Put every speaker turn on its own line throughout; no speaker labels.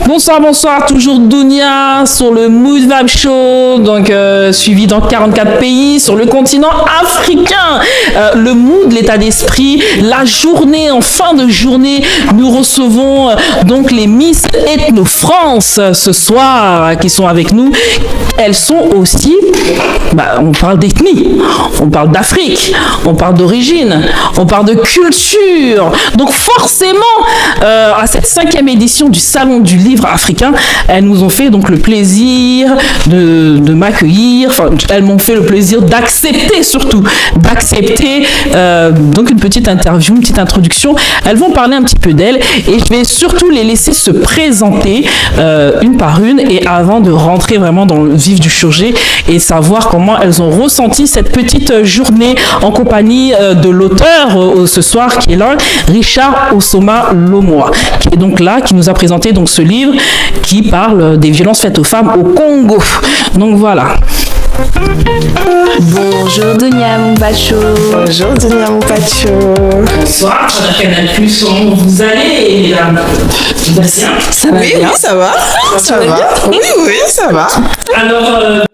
Bonsoir, bonsoir, toujours Dounia sur le Mood Vibe Show, donc suivi dans 44 pays sur le continent africain. Le mood, l'état d'esprit, la journée, en fin de journée, nous recevons donc les Miss Ethno France ce soir qui sont avec nous. Elles sont aussi, on parle d'ethnie, on parle d'Afrique, on parle d'origine, on parle de culture. Donc forcément, à cette 5e édition du Salon du Livre africain, elles nous ont fait donc le plaisir de m'accueillir. Enfin, elles m'ont fait le plaisir d'accepter surtout, donc une petite interview, une petite introduction. Elles vont parler un petit peu d'elles et je vais surtout les laisser se présenter une par une et avant de rentrer vraiment dans le vif du sujet et savoir comment elles ont ressenti cette petite journée en compagnie de l'auteur ce soir qui est là, Richard Osoma Lomoa, qui est donc là, qui nous a présenté donc ce livre qui parle des violences faites aux femmes au Congo. Donc voilà.
Bonjour Dounia Moupacho.
Bonjour Dounia Moupacho.
Bonsoir, Canal Plus, comment vous allez, mesdames?
Ça va bien.
Oui, ça va. Ça va. Oui, ça va.
Alors,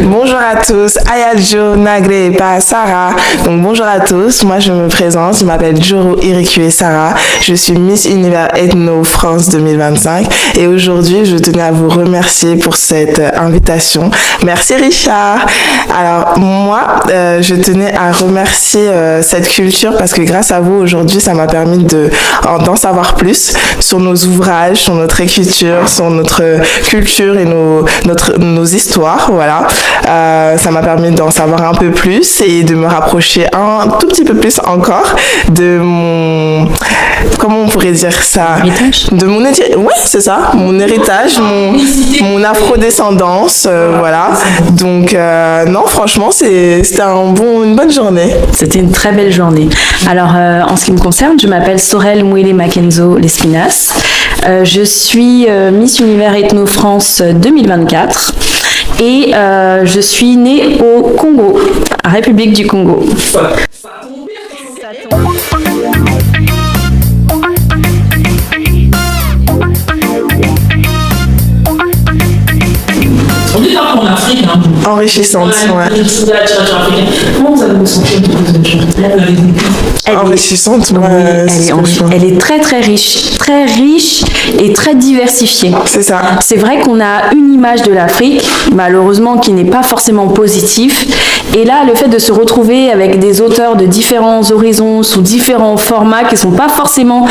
Bonjour à tous, Ayadjo Nagré par Sarah. Donc bonjour à tous, moi je me présente, je m'appelle Joro Irikue Sarah, je suis Miss Univers Ethno France 2025 et aujourd'hui je tenais à vous remercier pour cette invitation. Merci Richard. Alors moi je tenais à remercier cette culture parce que grâce à vous aujourd'hui ça m'a permis d'en savoir plus sur nos ouvrages, sur notre écriture, sur notre culture et nos histoires, voilà. Ça m'a permis d'en savoir un peu plus et de me rapprocher un tout petit peu plus encore de mon... Comment on pourrait dire ça?
Héritage.
De mon héritage. Ouais, c'est ça. Mon héritage, mon afrodescendance, voilà. Donc, non, franchement, c'était une bonne journée.
C'était une très belle journée. Alors, en ce qui me concerne, je m'appelle Sorel Mouele Makenzo Lespinas. Je suis Miss Univers Ethno France 2024. Et je suis née au Congo, République du Congo.
on est là en Afrique, hein.
Enrichissante, ouais.
Comment vous avez ressenti
Enrichissante,
elle est très très riche et très diversifiée.
C'est ça.
C'est vrai qu'on a une image de l'Afrique, malheureusement, qui n'est pas forcément positive. Et là, le fait de se retrouver avec des auteurs de différents horizons, sous différents formats, qui ne sont pas forcément,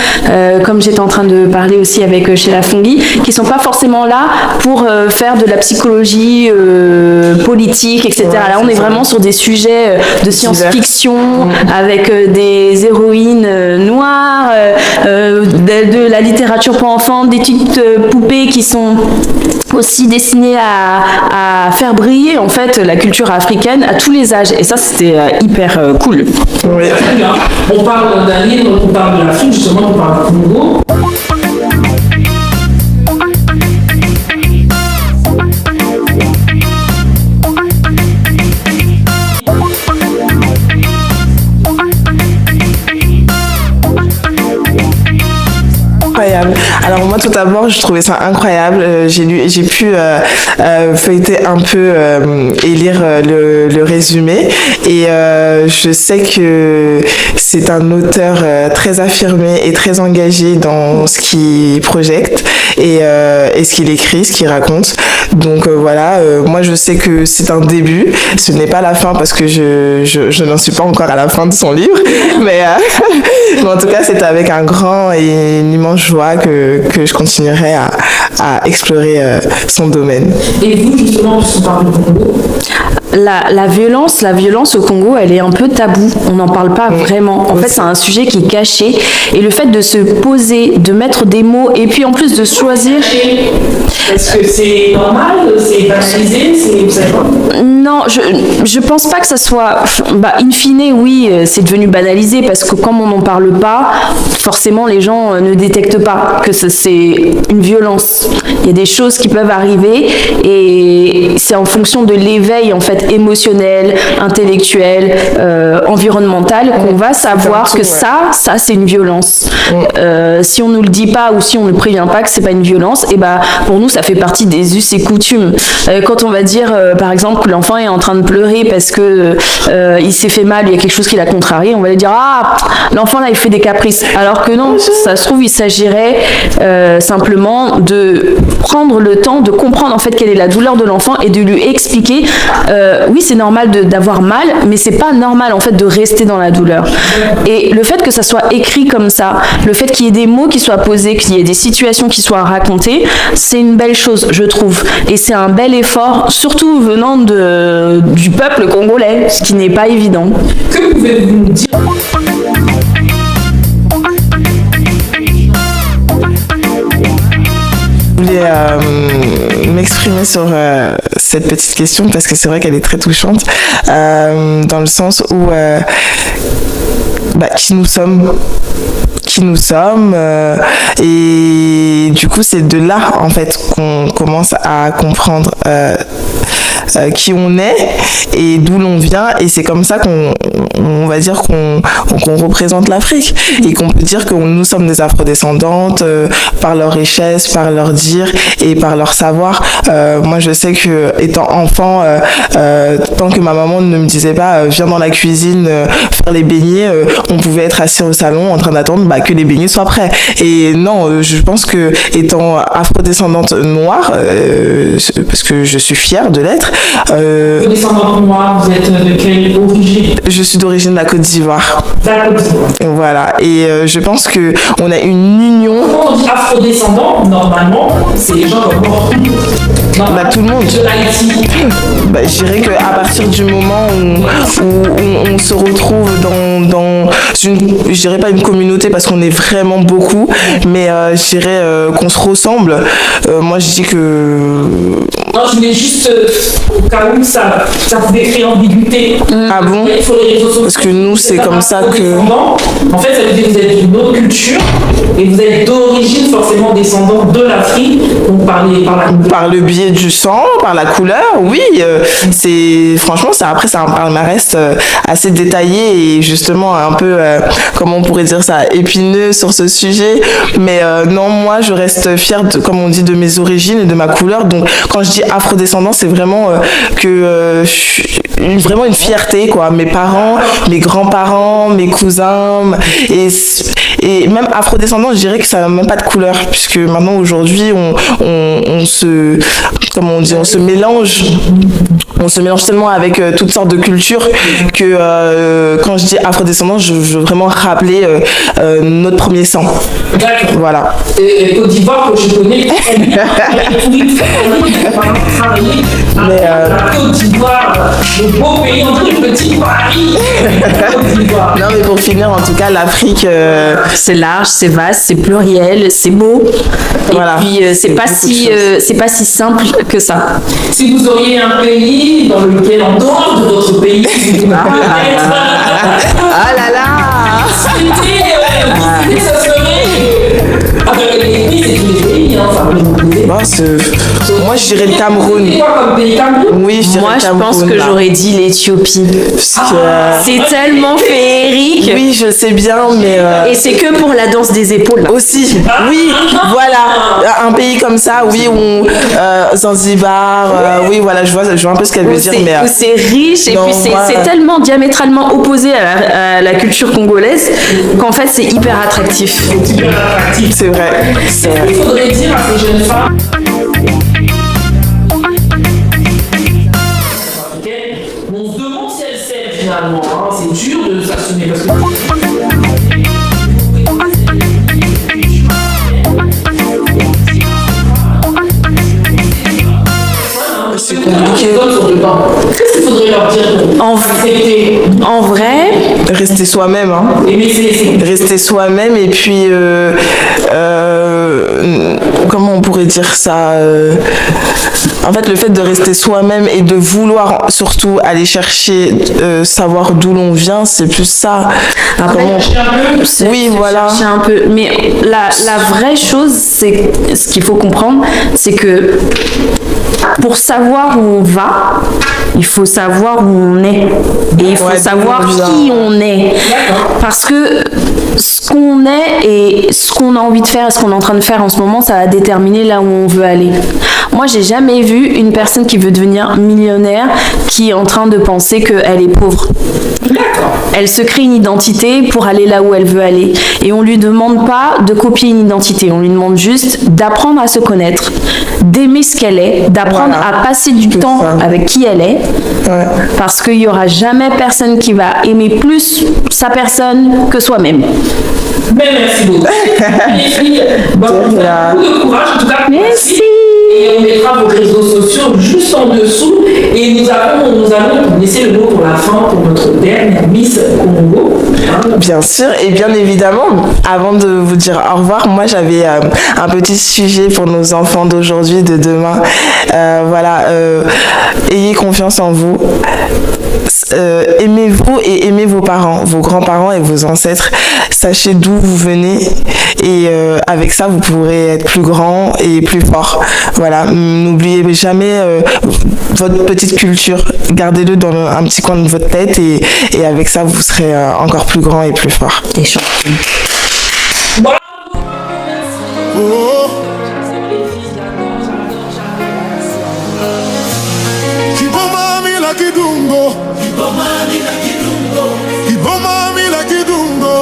comme j'étais en train de parler aussi avec Sheila Fongui, qui ne sont pas forcément là pour faire de la psychologie politique, etc.
Ouais,
là, on est vraiment sur des sujets de science-fiction, avec des héroïnes noires, de la littérature pour enfants, des petites poupées qui sont aussi destinées à faire briller en fait la culture africaine à tous les âges. Et ça, c'était hyper cool.
Oui.
On parle d'un livre, on parle de l'Afrique, justement, on parle du Congo.
Incroyable. Alors moi tout d'abord je trouvais ça incroyable. J'ai pu feuilleter un peu et lire le résumé et je sais que c'est un auteur très affirmé et très engagé dans ce qu'il projette et ce qu'il écrit, ce qu'il raconte. Donc voilà, moi je sais que c'est un début, ce n'est pas la fin parce que je n'en suis pas encore à la fin de son livre, mais en tout cas c'est avec un grand et une immense joie que je continuerai à explorer son domaine.
Et vous justement, puisqu'on parle du Congo,
la violence au Congo, elle est un peu taboue. On n'en parle pas vraiment. En fait, c'est un sujet qui est caché. Et le fait de se poser, de mettre des mots, et puis en plus de choisir...
Est-ce que c'est normal? C'est banalisé? Vous savez pas?
Non, je pense pas que ça soit... in fine, oui, c'est devenu banalisé parce que comme on n'en parle pas, forcément les gens ne détectent pas que c'est une violence. Il y a des choses qui peuvent arriver et c'est en fonction de l'éveil en fait émotionnel, intellectuel, environnemental qu'on va savoir que ça c'est une violence. Si on nous le dit pas ou si on ne prévient pas que c'est pas une violence, et pour nous ça fait partie des us et coutumes. Quand on va dire par exemple que l'enfant est en train de pleurer parce que il s'est fait mal, il y a quelque chose qui l'a contrarié, on va lui dire l'enfant là il fait des caprices, alors que non, ça se trouve il s'agirait simplement de prendre le temps de comprendre en fait quelle est la douleur de l'enfant et de lui expliquer oui c'est normal d'avoir mal, mais c'est pas normal en fait de rester dans la douleur. Et le fait que ça soit écrit comme ça, le fait qu'il y ait des mots qui soient posés, qu'il y ait des situations qui soient racontées, c'est une belle chose je trouve, et c'est un bel effort surtout venant du peuple congolais, ce qui n'est pas évident.
Que pouvez-vous nous dire?
Je voulais m'exprimer sur cette petite question parce que c'est vrai qu'elle est très touchante dans le sens où qui nous sommes et du coup c'est de là en fait qu'on commence à comprendre qui on est et d'où l'on vient, et c'est comme ça qu'on va dire qu'on représente l'Afrique et qu'on peut dire que nous sommes des afrodescendantes par leur richesse, par leur dire et par leur savoir. Moi je sais que étant enfant, tant que ma maman ne me disait pas viens dans la cuisine faire les beignets, on pouvait être assis au salon en train d'attendre que les beignets soient prêts. Et non, je pense que étant afrodescendante noire, parce que je suis fière de l'être.
Descendante noire, vous êtes de quelle origine?
Je suis d'origine de la Côte d'Ivoire. Voilà, et je pense que on a une union.
Quand on dit afrodescendant, normalement, c'est les gens comme moi.
Tout le monde.
De Haïti.
Je dirais qu'à partir du moment où on se retrouve dans une, je dirais pas une communauté parce qu'on est vraiment beaucoup, mais je dirais qu'on se ressemble. Moi je dis que...
Non, je voulais juste, au cas où ça pouvait créer ambiguïté.
Ah bon?
Sur les réseaux sociaux.
Parce que nous c'est comme ça que...
En fait, ça veut dire que vous êtes d'une autre culture et vous êtes d'origine forcément descendant de l'Afrique, donc
par le biais du sang, par la couleur, oui. Franchement, après c'est un palmarès assez détaillé et justement un peu, comment on pourrait dire ça, épineux sur ce sujet. Mais non, moi je reste fière, comme on dit, de mes origines et de ma couleur. Donc quand je dis afrodescendant, c'est vraiment vraiment une fierté, quoi. Mes parents, mes grands-parents, mes cousins, et même afrodescendant, je dirais que ça n'a même pas de couleur, puisque maintenant aujourd'hui on se mélange tellement avec toutes sortes de cultures que quand je dis afrodescendant, je veux vraiment rappeler notre premier sang.
D'accord.
Voilà.
Et Côte d'Ivoire, que je connais, la Côte d'Ivoire, le beau pays entre le petit Paris.
Non, mais pour finir, en tout cas, l'Afrique...
C'est large, c'est vaste, c'est pluriel, c'est beau.
Voilà.
Et puis, c'est pas si simple que ça.
Si vous auriez un pays dans lequel, en dehors de votre pays, vous
Ah là là!
ça serait... Avec les pays, c'est tous les pays, hein, ça peut vous aider.
Moi, je dirais le Cameroun.
C'est quoi comme pays, Cameroun?
Oui, je dirais
Moi,
le
je
Cameroun.
pense que j'aurais dit l'Éthiopie. C'est tellement féerique.
Oui, je sais bien, mais...
Et c'est que pour la danse des épaules.
Aussi, oui, voilà, un pays comme ça, oui, Zanzibar, oui, voilà, je vois un peu ce qu'elle veut dire, mais...
Où c'est riche, et puis c'est tellement diamétralement opposé à la culture congolaise qu'en fait, c'est hyper attractif.
C'est vrai.
Il faudrait dire à ces jeunes femmes... On se demande si elles s'aiment finalement, hein. C'est dur de s'assumer parce que...
C'est
toutes les hommes sont dedans. Qu'est-ce qu'il faudrait leur dire
En vrai,
Rester soi-même, hein. Rester soi-même et puis comment on pourrait dire ça, en fait le fait de rester soi-même et de vouloir surtout aller chercher savoir d'où l'on vient, c'est plus ça.
après,
Oui, voilà.
chercher un peu. Mais la vraie chose, c'est ce qu'il faut comprendre, c'est que pour savoir où on va, il faut savoir où on est. Et il faut
Ouais,
savoir
d'où on vient.
qui on est. Parce que ce qu'on est et ce qu'on a envie de faire et ce qu'on est en train de faire en ce moment, ça va déterminer là où on veut aller. Moi, j'ai jamais vu une personne qui veut devenir millionnaire qui est en train de penser qu'elle est pauvre. Elle se crée une identité pour aller là où elle veut aller. Et on lui demande pas de copier une identité. On lui demande juste d'apprendre à se connaître, d'aimer ce qu'elle est, d'apprendre
Voilà.
à passer du temps
ça.
avec qui elle est.
Ouais.
Parce qu'il y aura jamais personne qui va aimer plus sa personne que soi-même.
Mais merci beaucoup. Les filles, bon, beaucoup de courage en tout cas.
Merci.
Et on mettra vos réseaux sociaux juste en dessous. Et nous allons laisser le mot pour la fin pour notre dernière Miss Congo.
Bien sûr, et bien évidemment, avant de vous dire au revoir, moi j'avais un petit sujet pour nos enfants d'aujourd'hui, de demain. Voilà, ayez confiance en vous. Aimez-vous et aimez vos parents, vos grands-parents et vos ancêtres. Sachez d'où vous venez et avec ça vous pourrez être plus grand et plus fort. Voilà, n'oubliez jamais votre petite culture. Gardez-le dans un petit coin de votre tête et avec ça vous serez encore plus grand et plus fort.
Des champions.
Bravo.
Oh, Kibomami la kidungo, Kibomami la kidungo,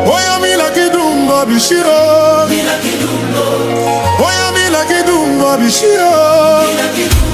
Oya mi la kidungo bishiro, Oya mi la kidungo bishiro.